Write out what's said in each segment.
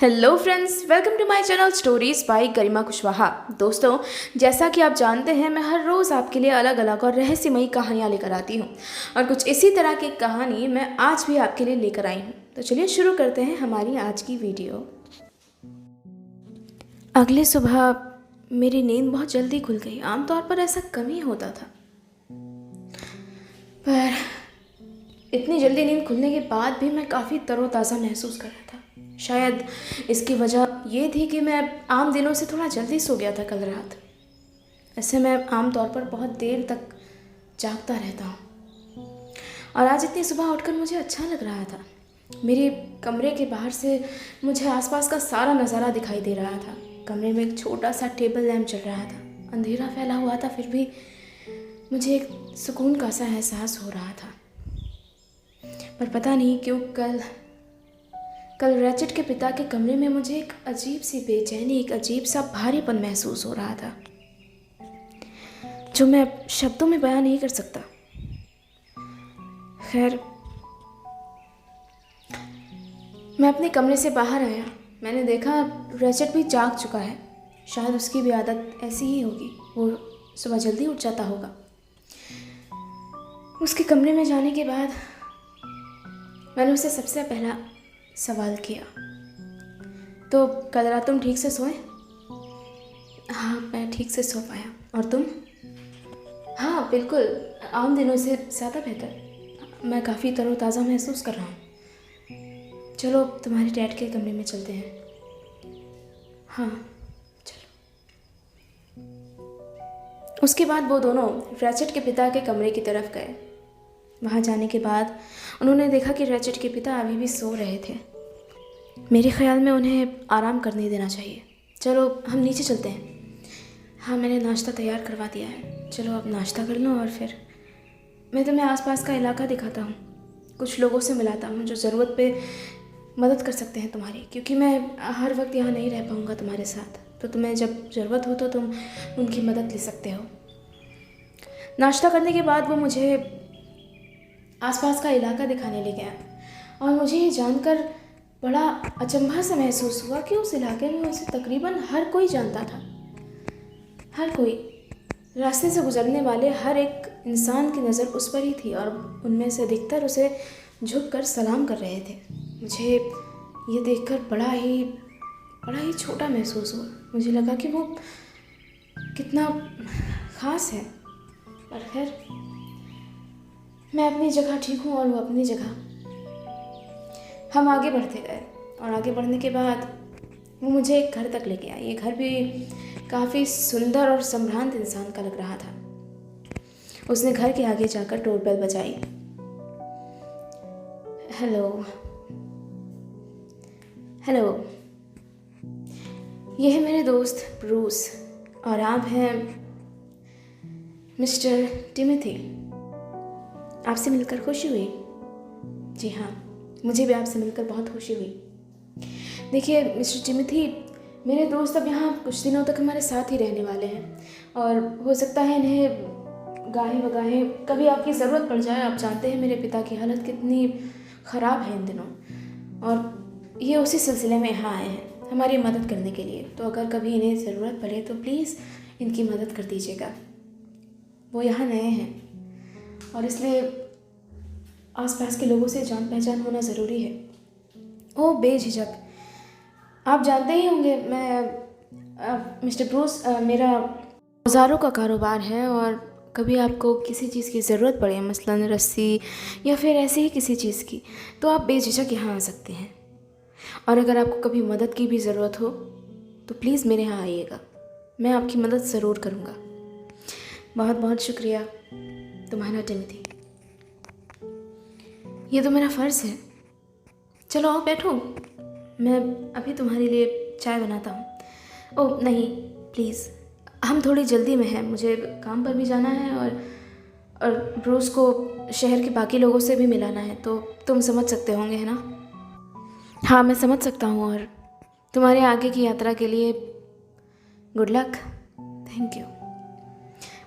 Hello friends, welcome to my channel stories by Garima Kushwaha. दोस्तों, जैसा कि आप जानते हैं, मैं हर रोज़ आपके लिए अलग अलग और रहस्यमयी कहानियाँ लेकर आती हूँ और कुछ इसी तरह की कहानी मैं आज भी आपके लिए लेकर आई हूँ। तो चलिए शुरू करते हैं हमारी आज की वीडियो। अगली सुबह मेरी नींद बहुत जल्दी खुल गई। आमतौर पर ऐसा कम ही होता था, पर इतनी जल्दी नींद खुलने के बाद भी मैं काफ़ी तरोताज़ा महसूस कर रहा था। शायद इसकी वजह ये थी कि मैं आम दिनों से थोड़ा जल्दी सो गया था कल रात। ऐसे मैं आमतौर पर बहुत देर तक जागता रहता हूँ और आज इतनी सुबह उठकर मुझे अच्छा लग रहा था। मेरे कमरे के बाहर से मुझे आसपास का सारा नज़ारा दिखाई दे रहा था। कमरे में एक छोटा सा टेबल लैंप चल रहा था। अंधेरा फैला हुआ था, फिर भी मुझे एक सुकून का सा एहसास हो रहा था। पर पता नहीं क्यों कल रैचेट के पिता के कमरे में मुझे एक अजीब सी बेचैनी, एक अजीब सा भारीपन महसूस हो रहा था जो मैं शब्दों में बयां नहीं कर सकता। खैर, मैं अपने कमरे से बाहर आया। मैंने देखा रैचेट भी जाग चुका है। शायद उसकी भी आदत ऐसी ही होगी, वो सुबह जल्दी उठ जाता होगा। उसके कमरे में जाने के बाद मैंने उसे सबसे पहला सवाल किया, तो कल रात तुम ठीक से सोए? हाँ, मैं ठीक से सो पाया। और तुम? हाँ, बिल्कुल, आम दिनों से ज़्यादा बेहतर। मैं काफ़ी तरोताज़ा महसूस कर रहा हूँ। चलो तुम्हारे डैड के कमरे में चलते हैं। हाँ, चलो। उसके बाद वो दोनों रैचेट के पिता के कमरे की तरफ गए। वहाँ जाने के बाद उन्होंने देखा कि रैचेट के पिता अभी भी सो रहे थे। मेरे ख्याल में उन्हें आराम करने देना चाहिए। चलो हम नीचे चलते हैं। हाँ, मैंने नाश्ता तैयार करवा दिया है। चलो अब नाश्ता कर लो और फिर मैं तुम्हें आसपास का इलाका दिखाता हूँ। कुछ लोगों से मिलाता हूँ जो ज़रूरत पे मदद कर सकते हैं तुम्हारी, क्योंकि मैं हर वक्त यहाँ नहीं रह पाऊँगा तुम्हारे साथ। तो तुम्हें जब ज़रूरत हो तो तुम उनकी मदद ले सकते हो। नाश्ता करने के बाद वो मुझे आसपास का इलाका दिखाने ले गया और मुझे ये जानकर बड़ा अचंभा सा महसूस हुआ कि उस इलाके में उसे तकरीबन हर कोई जानता था। हर कोई, रास्ते से गुजरने वाले हर एक इंसान की नज़र उस पर ही थी और उनमें से अधिकतर उसे झुककर सलाम कर रहे थे। मुझे ये देखकर बड़ा ही छोटा महसूस हुआ। मुझे लगा कि वो कितना ख़ास है। पर खैर, मैं अपनी जगह ठीक हूँ और वो अपनी जगह। हम आगे बढ़ते गए और आगे बढ़ने के बाद वो मुझे एक घर तक ले गया। ये घर भी काफ़ी सुंदर और संभ्रांत इंसान का लग रहा था। उसने घर के आगे जाकर डोरबेल बजाई। हेलो हेलो, ये है मेरे दोस्त ब्रूस और आप हैं मिस्टर टिमोथी। आपसे मिलकर खुशी हुई। जी हाँ, मुझे भी आपसे मिलकर बहुत खुशी हुई। देखिए मिस्टर टिमोथी, मेरे दोस्त अब यहाँ कुछ दिनों तक हमारे साथ ही रहने वाले हैं और हो सकता है इन्हें गाहे बगाहे कभी आपकी ज़रूरत पड़ जाए। आप जानते हैं मेरे पिता की हालत कितनी ख़राब है इन दिनों, और ये उसी सिलसिले में यहाँ आए हैं हमारी मदद करने के लिए। तो अगर कभी इन्हें ज़रूरत पड़े तो प्लीज़ इनकी मदद कर दीजिएगा। वो यहाँ नए हैं और इसलिए आसपास के लोगों से जान पहचान होना ज़रूरी है। ओह, बेझिझक, आप जानते ही होंगे मैं मिस्टर ब्रूस, मेरा औजारों का कारोबार है और कभी आपको किसी चीज़ की ज़रूरत पड़े, मसलन रस्सी या फिर ऐसे ही किसी चीज़ की, तो आप बेझिझक यहाँ आ सकते हैं। और अगर आपको कभी मदद की भी ज़रूरत हो तो प्लीज़ मेरे यहाँ आइएगा, मैं आपकी मदद ज़रूर करूँगा। बहुत बहुत शुक्रिया तुम्हारा टिमोथी, ये तो मेरा फ़र्ज़ है। चलो आओ बैठो, मैं अभी तुम्हारे लिए चाय बनाता हूँ। ओह नहीं, प्लीज़, हम थोड़ी जल्दी में हैं, मुझे काम पर भी जाना है और ब्रूस को शहर के बाकी लोगों से भी मिलाना है। तो तुम समझ सकते होंगे, है ना? हाँ, मैं समझ सकता हूँ और तुम्हारे आगे की यात्रा के लिए गुड लक। Thank you.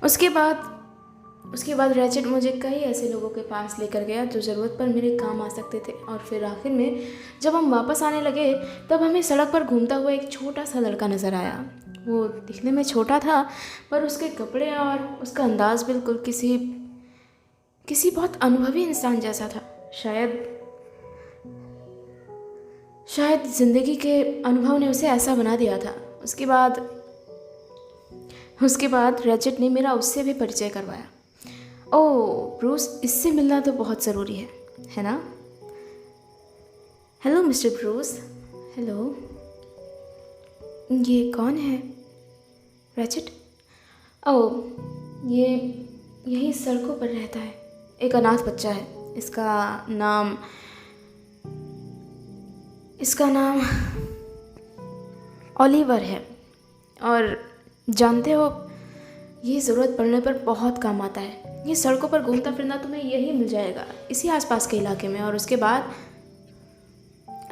उसके बाद उसके बाद रैचेट मुझे कई ऐसे लोगों के पास लेकर गया जो ज़रूरत पर मेरे काम आ सकते थे। और फिर आखिर में जब हम वापस आने लगे तब हमें सड़क पर घूमता हुआ एक छोटा सा लड़का नज़र आया। वो दिखने में छोटा था पर उसके कपड़े और उसका अंदाज़ बिल्कुल किसी बहुत अनुभवी इंसान जैसा था। शायद ज़िंदगी के अनुभव ने उसे ऐसा बना दिया था। उसके बाद रैचेट ने मेरा उससे भी परिचय करवाया। ओह ब्रूस, इससे मिलना तो बहुत ज़रूरी है ना? Hello mister Bruce. हेलो। ये कौन है? रैचेट? ओह, ये यही सड़कों पर रहता है, एक अनाथ बच्चा है। इसका नाम ओलिवर है। और जानते हो, ये ज़रूरत पड़ने पर बहुत काम आता है। ये सड़कों पर घूमता फिरना तुम्हें यही मिल जाएगा, इसी आसपास के इलाके में। और उसके बाद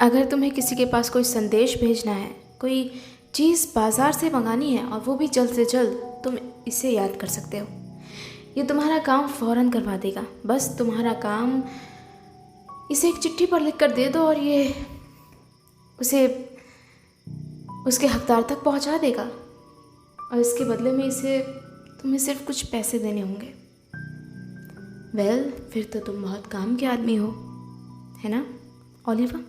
अगर तुम्हें किसी के पास कोई संदेश भेजना है, कोई चीज़ बाज़ार से मंगानी है और वो भी जल्द से जल्द, तुम इसे याद कर सकते हो। ये तुम्हारा काम फ़ौरन करवा देगा। बस तुम्हारा काम इसे एक चिट्ठी पर लिख कर दे दो और ये उसे उसके हकदार तक पहुंचा देगा। और इसके बदले में तुम्हें सिर्फ कुछ पैसे देने होंगे। फिर तो तुम बहुत काम के आदमी हो, है ना ओलिवर?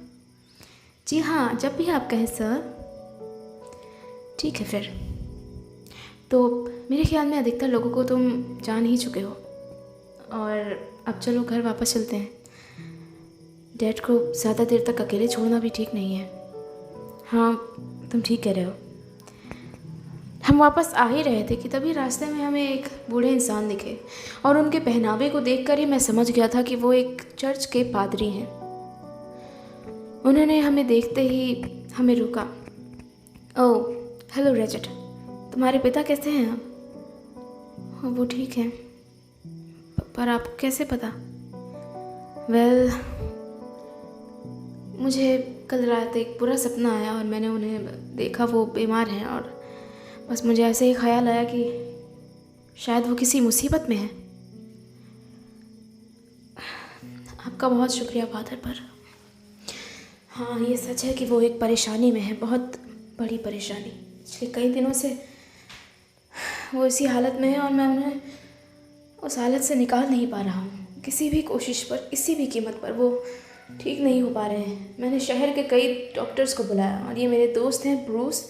जी हाँ, जब भी आप कहें सर। ठीक है फिर तो मेरे ख्याल में अधिकतर लोगों को तुम जान ही चुके हो। और अब चलो घर वापस चलते हैं। डैड को ज़्यादा देर तक अकेले छोड़ना भी ठीक नहीं है। हाँ, तुम ठीक कह रहे हो। हम वापस आ ही रहे थे कि तभी रास्ते में हमें एक बूढ़े इंसान दिखे और उनके पहनावे को देखकर ही मैं समझ गया था कि वो एक चर्च के पादरी हैं। उन्होंने हमें देखते ही हमें रोका। ओह हेलो रैचेट, तुम्हारे पिता कैसे हैं अब? वो ठीक हैं, पर आपको कैसे पता? मुझे कल रात एक बुरा सपना आया और मैंने उन्हें देखा, वो बीमार हैं। और बस मुझे ऐसे ही ख्याल आया कि शायद वो किसी मुसीबत में है। आपका बहुत शुक्रिया फादर। पर हाँ, ये सच है कि वो एक परेशानी में है, बहुत बड़ी परेशानी। पिछले कई दिनों से वो इसी हालत में है और मैं उन्हें उस हालत से निकाल नहीं पा रहा हूँ। किसी भी कोशिश पर, किसी भी कीमत पर वो ठीक नहीं हो पा रहे हैं। मैंने शहर के कई डॉक्टर्स को बुलाया और ये मेरे दोस्त हैं ब्रूस,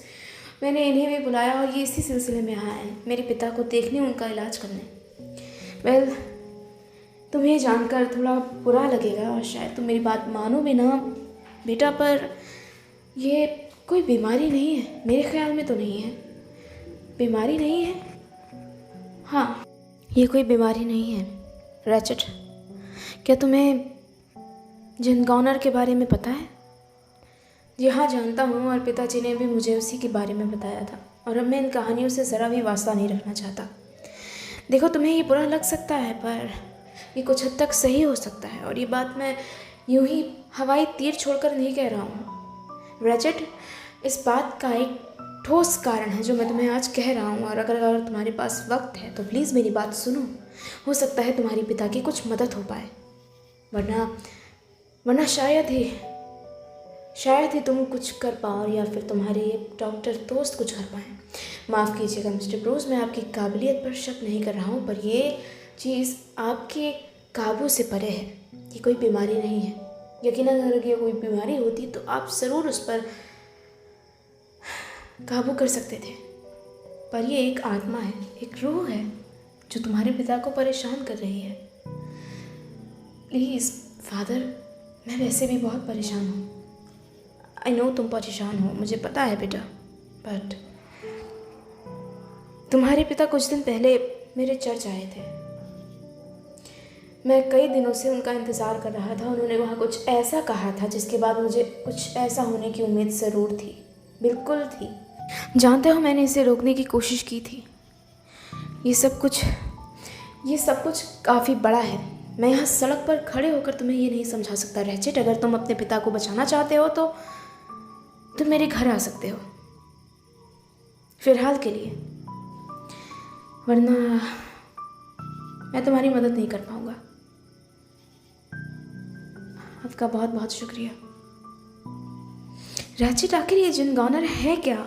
मैंने इन्हें भी बुलाया और ये इसी सिलसिले में आए हैं मेरे पिता को देखने, उनका इलाज करने। तुम्हें जानकर थोड़ा बुरा लगेगा और शायद तुम मेरी बात मानो भी ना बेटा, पर ये कोई बीमारी नहीं है। मेरे ख्याल में तो नहीं है। बीमारी नहीं है? हाँ, ये कोई बीमारी नहीं है। रैचेट, क्या तुम्हें जिन गॉनर के बारे में पता है? जी हाँ, जानता हूँ और पिताजी ने भी मुझे उसी के बारे में बताया था। और अब मैं इन कहानियों से ज़रा भी वास्ता नहीं रखना चाहता। देखो, तुम्हें ये बुरा लग सकता है पर ये कुछ हद तक सही हो सकता है। और ये बात मैं यूं ही हवाई तीर छोड़कर नहीं कह रहा हूँ रैचेट। इस बात का एक ठोस कारण है जो मैं तुम्हें आज कह रहा हूँ। और अगर तुम्हारे पास वक्त है तो प्लीज़ मेरी बात सुनो। हो सकता है तुम्हारे पिता की कुछ मदद हो पाए, वरना शायद ही तुम कुछ कर पाओ या फिर तुम्हारे डॉक्टर दोस्त कुछ कर पाएँ। माफ़ कीजिएगा मिस्टर ब्रूस, मैं आपकी काबिलियत पर शक नहीं कर रहा हूँ, पर ये चीज़ आपके काबू से परे है। ये कोई बीमारी नहीं है। यकीनन अगर ये कोई बीमारी होती तो आप ज़रूर उस पर काबू कर सकते थे, पर ये एक आत्मा है, एक रूह है जो तुम्हारे पिता को परेशान कर रही है। प्लीज़ फादर, मैं वैसे भी बहुत परेशान हूँ। आई नो तुम परेशान हो, मुझे पता है बेटा, बट तुम्हारे पिता कुछ दिन पहले मेरे चर्च आए थे। मैं कई दिनों से उनका इंतज़ार कर रहा था। उन्होंने वहाँ कुछ ऐसा कहा था जिसके बाद मुझे कुछ ऐसा होने की उम्मीद ज़रूर थी, बिल्कुल थी। जानते हो, मैंने इसे रोकने की कोशिश की थी। ये सब कुछ काफ़ी बड़ा है। मैं यहाँ सड़क पर खड़े होकर तुम्हें ये नहीं समझा सकता रैचेट। अगर तुम अपने पिता को बचाना चाहते हो तो तुम मेरे घर आ सकते हो फिलहाल के लिए, वरना मैं तुम्हारी मदद नहीं कर पाऊँगा। आपका बहुत बहुत शुक्रिया। रैचेट, आखिर ये जिनगॉनर है क्या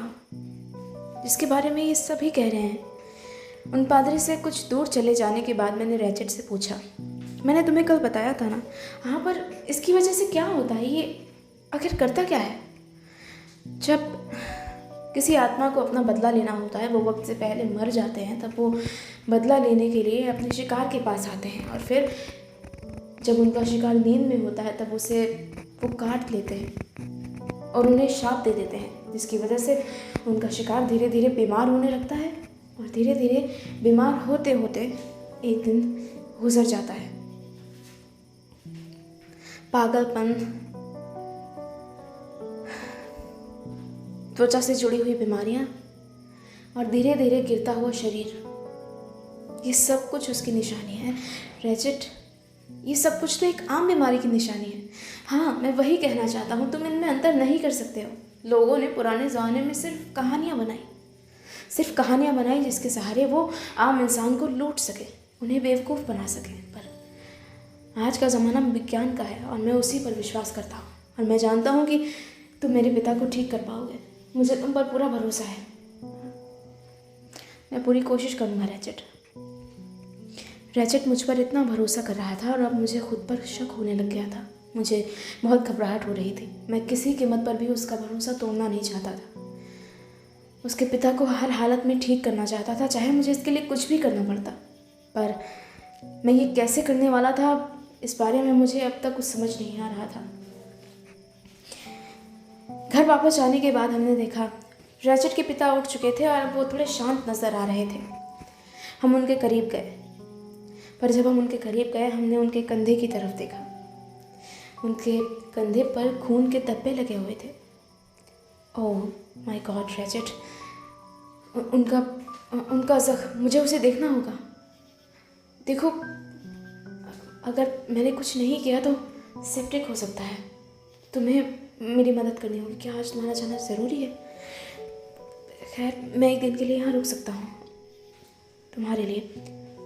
जिसके बारे में ये सभी कह रहे हैं? उन पादरी से कुछ दूर चले जाने के बाद मैंने रैचेट से पूछा, मैंने तुम्हें कल बताया था ना? हाँ, पर इसकी वजह से क्या होता है? ये आखिर करता क्या है? जब किसी आत्मा को अपना बदला लेना होता है, वो वक्त से पहले मर जाते हैं, तब वो बदला लेने के लिए अपने शिकार के पास आते हैं, और फिर जब उनका शिकार नींद में होता है तब उसे वो काट लेते हैं और उन्हें श्राप दे देते हैं, जिसकी वजह से उनका शिकार धीरे धीरे बीमार होने लगता है, और धीरे धीरे बीमार होते होते एक दिन गुजर जाता है। पागलपन, त्वचा से जुड़ी हुई बीमारियां और धीरे धीरे गिरता हुआ शरीर, ये सब कुछ उसकी निशानी है। रैचेट, ये सब कुछ तो एक आम बीमारी की निशानी है। हाँ, मैं वही कहना चाहता हूँ, तुम इनमें अंतर नहीं कर सकते हो। लोगों ने पुराने ज़माने में सिर्फ कहानियाँ बनाई जिसके सहारे वो आम इंसान को लूट सके, उन्हें बेवकूफ़ बना सके। पर आज का ज़माना विज्ञान का है और मैं उसी पर विश्वास करता हूँ, और मैं जानता हूँ कि तुम मेरे पिता को ठीक कर पाओगे। मुझे तुम पर पूरा भरोसा है। मैं पूरी कोशिश करूँगा। रैचेट मुझ पर इतना भरोसा कर रहा था और अब मुझे खुद पर शक होने लग गया था। मुझे बहुत घबराहट हो रही थी। मैं किसी कीमत पर भी उसका भरोसा तोड़ना नहीं चाहता था। उसके पिता को हर हालत में ठीक करना चाहता था, चाहे मुझे इसके लिए कुछ भी करना पड़ता। पर मैं ये कैसे करने वाला था, इस बारे में मुझे अब तक कुछ समझ नहीं आ रहा था। घर वापस आने के बाद हमने देखा रैचेट के पिता उठ चुके थे और वो थोड़े शांत नज़र आ रहे थे। हम उनके करीब गए, पर जब हम उनके करीब गए हमने उनके कंधे की तरफ देखा। उनके कंधे पर खून के धब्बे लगे हुए थे। ओह माय गॉड रैचेट, उनका जख्म, मुझे उसे देखना होगा। देखो, अगर मैंने कुछ नहीं किया तो सेप्टिक हो सकता है। तुम्हें मेरी मदद करनी होगी। क्या आज तुम्हारा जाना ज़रूरी है? खैर, मैं एक दिन के लिए यहाँ रुक सकता हूँ, तुम्हारे लिए,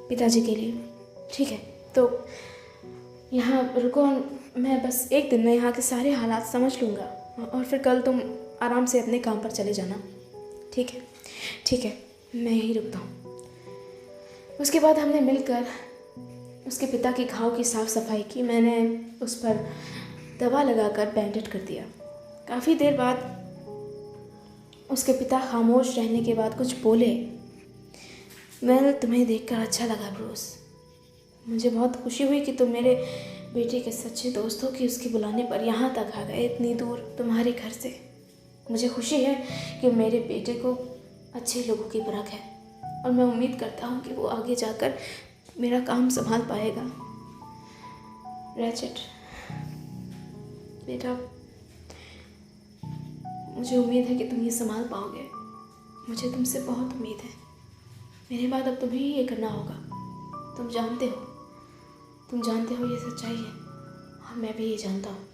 पिताजी के लिए। ठीक है, तो यहाँ रुको। मैं बस एक दिन में यहाँ के सारे हालात समझ लूँगा और फिर कल तुम आराम से अपने काम पर चले जाना। ठीक है? ठीक है, मैं यहीं रुकता हूँ। उसके बाद हमने मिलकर उसके पिता के घाव की साफ़ सफाई की। मैंने उस पर दवा लगाकर बैंडेज कर दिया। काफ़ी देर बाद उसके पिता खामोश रहने के बाद कुछ बोले। तुम्हें देखकर अच्छा लगा ब्रूस। मुझे बहुत खुशी हुई कि तुम मेरे बेटे के सच्चे दोस्त हो कि उसके बुलाने पर यहाँ तक आ गए, इतनी दूर तुम्हारे घर से। मुझे खुशी है कि मेरे बेटे को अच्छे लोगों की परख है और मैं उम्मीद करता हूँ कि वो आगे जाकर मेरा काम संभाल पाएगा। रैचेट बेटा, मुझे उम्मीद है कि तुम ये संभाल पाओगे। मुझे तुमसे बहुत उम्मीद है। मेरे बाद अब तुम्हें ही ये करना होगा। तुम जानते हो ये सच्चाई है और मैं भी ये जानता हूँ।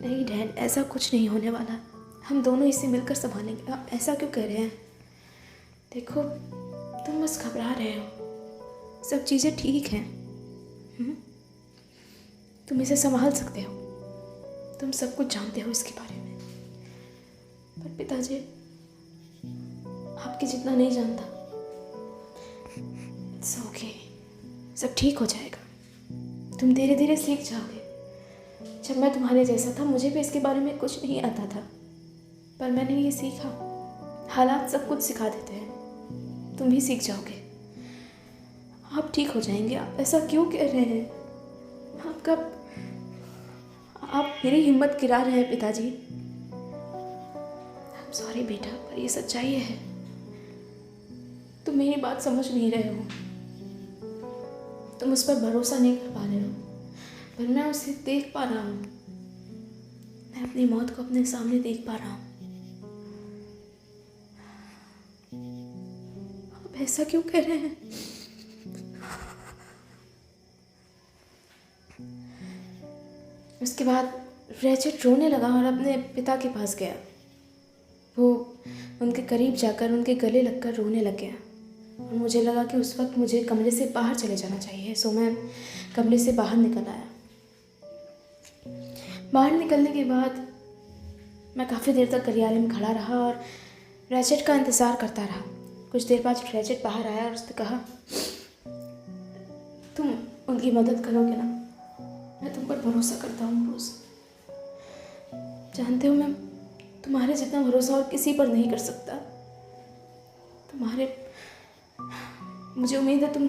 नहीं डैड, ऐसा कुछ नहीं होने वाला। हम दोनों इसे मिलकर संभालेंगे। आप ऐसा क्यों कह रहे हैं? देखो, तुम बस घबरा रहे हो। सब चीज़ें ठीक हैं। तुम इसे संभाल सकते हो। तुम सब कुछ जानते हो इसके बारे में। पर पिताजी आपके जितना नहीं जानता। इट्स ओके, सब ठीक हो जाएगा। तुम धीरे धीरे सीख जाओगे। जब मैं तुम्हारे जैसा था, मुझे भी इसके बारे में कुछ नहीं आता था, पर मैंने ये सीखा। हालात सब कुछ सिखा देते हैं। तुम भी सीख जाओगे। आप ठीक हो जाएंगे। आप ऐसा क्यों कह रहे हैं? आप मेरी हिम्मत गिरा रहे हैं पिताजी। सॉरी बेटा, पर ये सच्चाई है। तुम मेरी बात समझ नहीं रहे हो। तुम उस पर भरोसा नहीं कर पा रहे हो, पर मैं उसे देख पा रहा हूँ। मैं अपनी मौत को अपने सामने देख पा रहा हूँ। आप ऐसा क्यों कह रहे हैं? उसके बाद रैचेट रोने लगा और अपने पिता के पास गया। वो उनके करीब जाकर उनके गले लगकर रोने लग गया। और मुझे लगा कि उस वक्त मुझे कमरे से बाहर चले जाना चाहिए, सो मैं कमरे से बाहर निकल आया। बाहर निकलने के बाद मैं काफ़ी देर तक गलियारे में खड़ा रहा और रैचेट का इंतज़ार करता रहा। कुछ देर बाद रैचेट बाहर आया और उसने कहा, तुम उनकी मदद करोगे ना? मैं तुम पर भरोसा करता हूँ ब्रूस। जानते हो, मैं तुम्हारे जितना भरोसा और किसी पर नहीं कर सकता। मुझे उम्मीद है तुम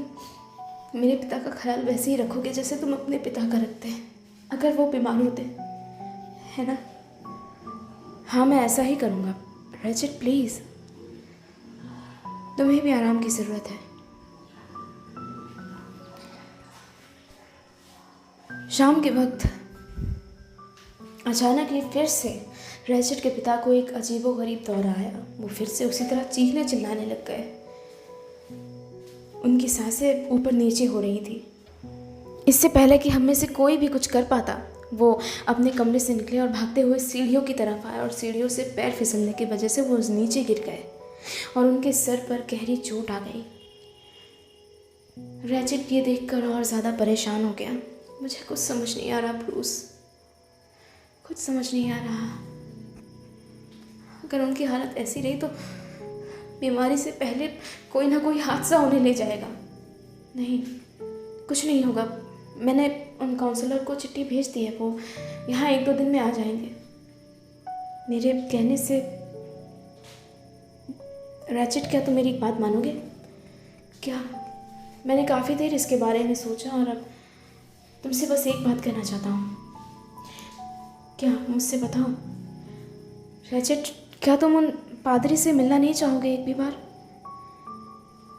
मेरे पिता का ख्याल वैसे ही रखोगे जैसे तुम अपने पिता का रखते हैं, अगर वो बीमार होते, है ना? हाँ, मैं ऐसा ही करूँगा। रैचेट प्लीज़, तुम्हें भी आराम की ज़रूरत है। शाम के वक्त अचानक ही फिर से रैचेट के पिता को एक अजीबोगरीब दौरा आया। वो फिर से उसी तरह चीखने चिल्लाने लग गए। उनकी सांसें ऊपर नीचे हो रही थी। इससे पहले कि हम में से कोई भी कुछ कर पाता, वो अपने कमरे से निकले और भागते हुए सीढ़ियों की तरफ आए और सीढ़ियों से पैर फिसलने की वजह से वो नीचे गिर गए और उनके सर पर गहरी चोट आ गई। रैचेट ये देखकर और ज़्यादा परेशान हो गया। मुझे कुछ समझ नहीं आ रहा ब्रूस, कुछ समझ नहीं आ रहा। अगर उनकी हालत ऐसी रही तो बीमारी से पहले कोई ना कोई हादसा उन्हें ले जाएगा। नहीं, कुछ नहीं होगा। मैंने उन काउंसलर को चिट्ठी भेज दी है, वो यहाँ 1-2 दिन में आ जाएंगे। मेरे कहने से रैचेट, क्या तुम मेरी एक बात मानोगे? क्या? मैंने काफ़ी देर इसके बारे में सोचा और अब तुमसे बस एक बात कहना चाहता हूँ। क्या? मुझसे बताओ। रैचेट, क्या तुम उन पादरी से मिलना नहीं चाहोगे एक भी बार?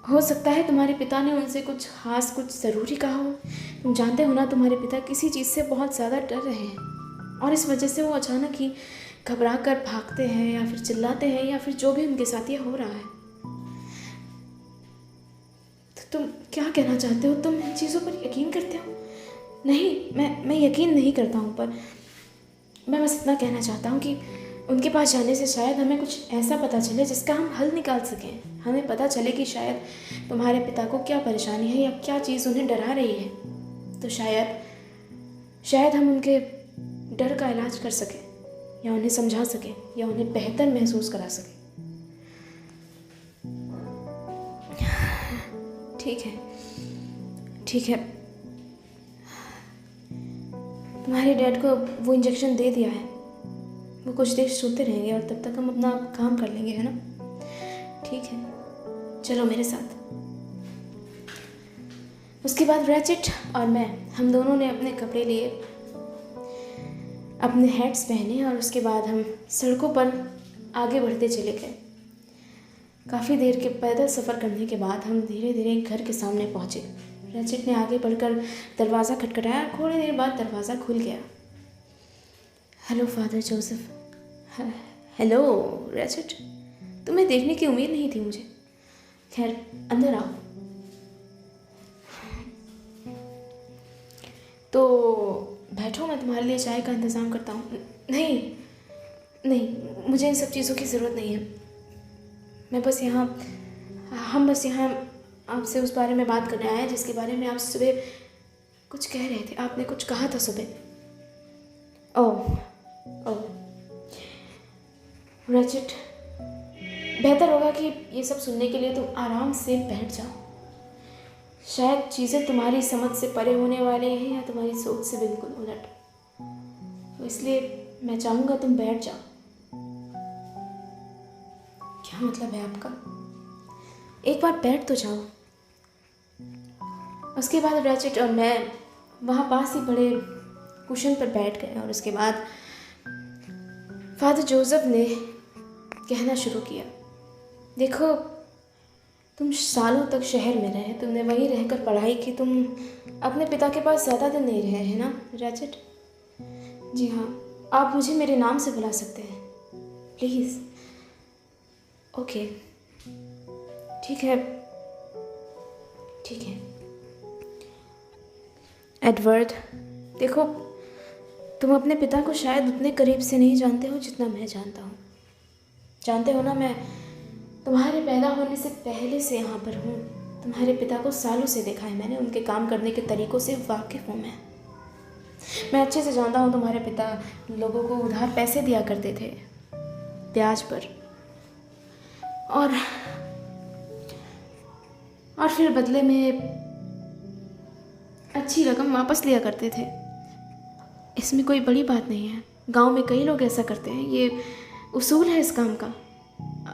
हो सकता है तुम्हारे पिता ने उनसे कुछ खास, कुछ ज़रूरी कहा हो। तुम जानते हो ना, तुम्हारे पिता किसी चीज़ से बहुत ज़्यादा डर रहे हैं और इस वजह से वो अचानक ही घबरा कर भागते हैं या फिर चिल्लाते हैं या फिर जो भी उनके साथ ये हो रहा है। तो तुम क्या कहना चाहते हो? तुम इन चीज़ों पर यकीन करते हो? नहीं, मैं यकीन नहीं करता हूँ, पर मैं बस इतना कहना चाहता हूँ कि उनके पास जाने से शायद हमें कुछ ऐसा पता चले जिसका हम हल निकाल सकें। हमें पता चले कि शायद तुम्हारे पिता को क्या परेशानी है या क्या चीज़ उन्हें डरा रही है। तो शायद हम उनके डर का इलाज कर सकें या उन्हें समझा सकें या उन्हें बेहतर महसूस करा सकें। ठीक है, तुम्हारे डैड को वो इंजेक्शन दे दिया है। वो कुछ देर सोते रहेंगे और तब तक हम अपना काम कर लेंगे, है ना? ठीक है, चलो मेरे साथ। उसके बाद रैचेट और मैं, हम दोनों ने अपने कपड़े लिए, अपने हैट्स पहने और उसके बाद हम सड़कों पर आगे बढ़ते चले गए। काफ़ी देर के पैदल सफ़र करने के बाद हम धीरे धीरे घर के सामने पहुँचे। रैचेट ने आगे बढ़कर दरवाज़ा खटखटाया और थोड़ी देर बाद दरवाज़ा खुल गया। Hello father Joseph. Hello ratchet, तुम्हें देखने की उम्मीद नहीं थी मुझे। खैर, अंदर आओ। तो बैठो, मैं तुम्हारे लिए चाय का इंतज़ाम करता हूँ। नहीं, मुझे इन सब चीज़ों की ज़रूरत नहीं है। हम बस यहाँ आपसे उस बारे में बात करने आए हैं जिसके बारे में आप सुबह कुछ कह रहे थे। आपने कुछ कहा था सुबह। ओह रैचेट, बेहतर होगा कि ये सब सुनने के लिए तुम आराम से बैठ जाओ। शायद चीज़ें तुम्हारी समझ से परे होने वाली हैं या तुम्हारी सोच से बिल्कुल उलट, तो इसलिए मैं चाहूँगा तुम बैठ जाओ। क्या मतलब है आपका? एक बार बैठ तो जाओ। उसके बाद रैचेट और मैं वहाँ पास ही बड़े कुशन पर बैठ गए और उसके बाद फादर जोसेफ ने कहना शुरू किया। देखो, तुम सालों तक शहर में रहे, तुमने वहीं रहकर पढ़ाई की, तुम अपने पिता के पास ज़्यादा दिन नहीं रहे हैं ना रैचेट? जी हाँ, आप मुझे मेरे नाम से बुला सकते हैं, प्लीज़। ओके, ठीक है। एडवर्ड, देखो, तुम अपने पिता को शायद उतने करीब से नहीं जानते हो जितना मैं जानता हूँ। जानते हो ना, मैं तुम्हारे पैदा होने से पहले से यहाँ पर हूँ। तुम्हारे पिता को सालों से देखा है मैंने, उनके काम करने के तरीक़ों से वाकिफ़ हूँ मैं अच्छे से जानता हूँ तुम्हारे पिता लोगों को उधार पैसे दिया करते थे, ब्याज पर, और फिर बदले में अच्छी रकम वापस लिया करते थे। इसमें कोई बड़ी बात नहीं है, गांव में कई लोग ऐसा करते हैं, ये उसूल है इस काम का।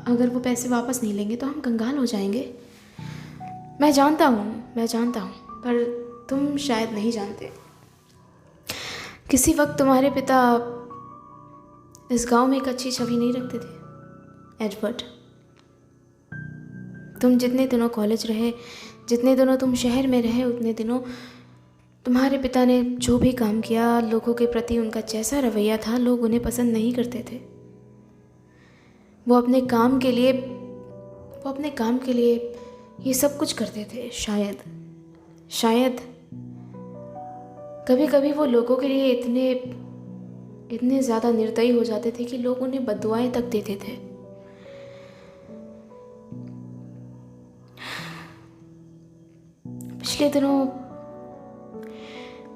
अगर वो पैसे वापस नहीं लेंगे तो हम कंगाल हो जाएंगे। मैं जानता हूँ, पर तुम शायद नहीं जानते। किसी वक्त तुम्हारे पिता इस गांव में एक अच्छी छवि नहीं रखते थे एडवर्ड। तुम जितने दिनों कॉलेज रहे, जितने दिनों तुम शहर में रहे, उतने दिनों तुम्हारे पिता ने जो भी काम किया, लोगों के प्रति उनका जैसा रवैया था, लोग उन्हें पसंद नहीं करते थे। वो अपने काम के लिए ये सब कुछ करते थे। शायद कभी कभी वो लोगों के लिए इतने ज़्यादा निर्दयी हो जाते थे कि लोग उन्हें बद्दुआएं तक देते थे।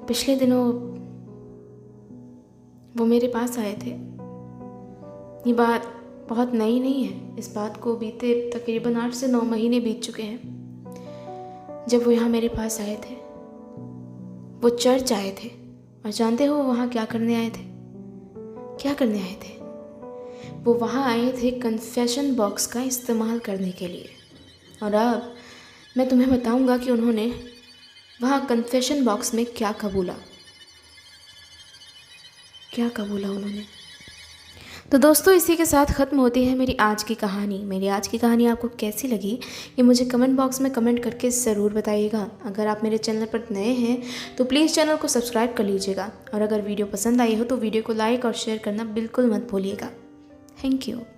पिछले दिनों वो मेरे पास आए थे। ये बात बहुत नई नहीं है, इस बात को बीते तकरीबन 8 से 9 महीने बीत चुके हैं जब वो यहाँ मेरे पास आए थे। वो चर्च आए थे, और जानते हो वो वहाँ क्या करने आए थे? वो वहाँ आए थे कन्फेशन बॉक्स का इस्तेमाल करने के लिए। और अब मैं तुम्हें बताऊंगा कि उन्होंने वहाँ कन्फेशन बॉक्स में क्या कबूला उन्होंने। तो दोस्तों, इसी के साथ ख़त्म होती है मेरी आज की कहानी। आपको कैसी लगी ये मुझे कमेंट बॉक्स में कमेंट करके ज़रूर बताइएगा। अगर आप मेरे चैनल पर नए हैं तो प्लीज़ चैनल को सब्सक्राइब कर लीजिएगा, और अगर वीडियो पसंद आई हो तो वीडियो को लाइक और शेयर करना बिल्कुल मत भूलिएगा। Thank you.